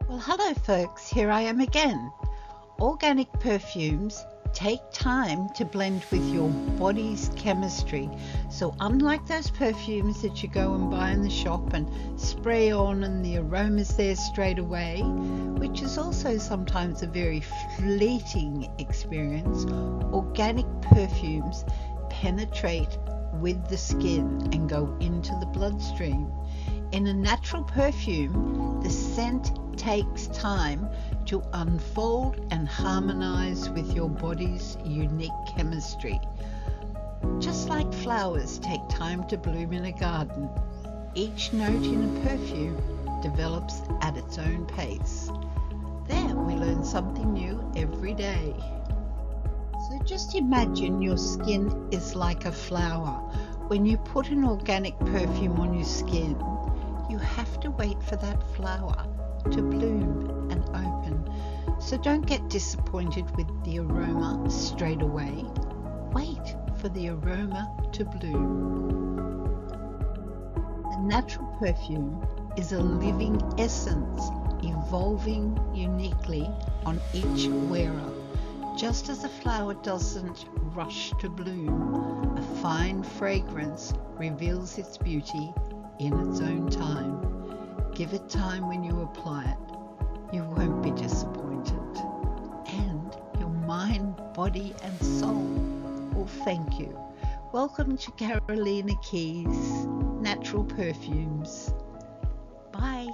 Well, hello folks, here I am again. Organic perfumes take time to blend with your body's chemistry. So unlike those perfumes that you go and buy in the shop and spray on and the aroma's there straight away, which is also sometimes a very fleeting experience, organic perfumes penetrate with the skin and go into the bloodstream. In a natural perfume, the scent takes time to unfold and harmonize with your body's unique chemistry. Just like flowers take time to bloom in a garden, each note in a perfume develops at its own pace. There, we learn something new every day. So just imagine your skin is like a flower. When you put an organic perfume on your skin, you have to wait for that flower to bloom and open. So don't get disappointed with the aroma straight away. Wait for the aroma to bloom. A natural perfume is a living essence, evolving uniquely on each wearer. Just as a flower doesn't rush to bloom, a fine fragrance reveals its beauty in its own time. Give it time when you apply it. You won't be disappointed. And your mind, body and soul will thank you. Welcome to Karoleen Keys Natural Perfumes. Bye.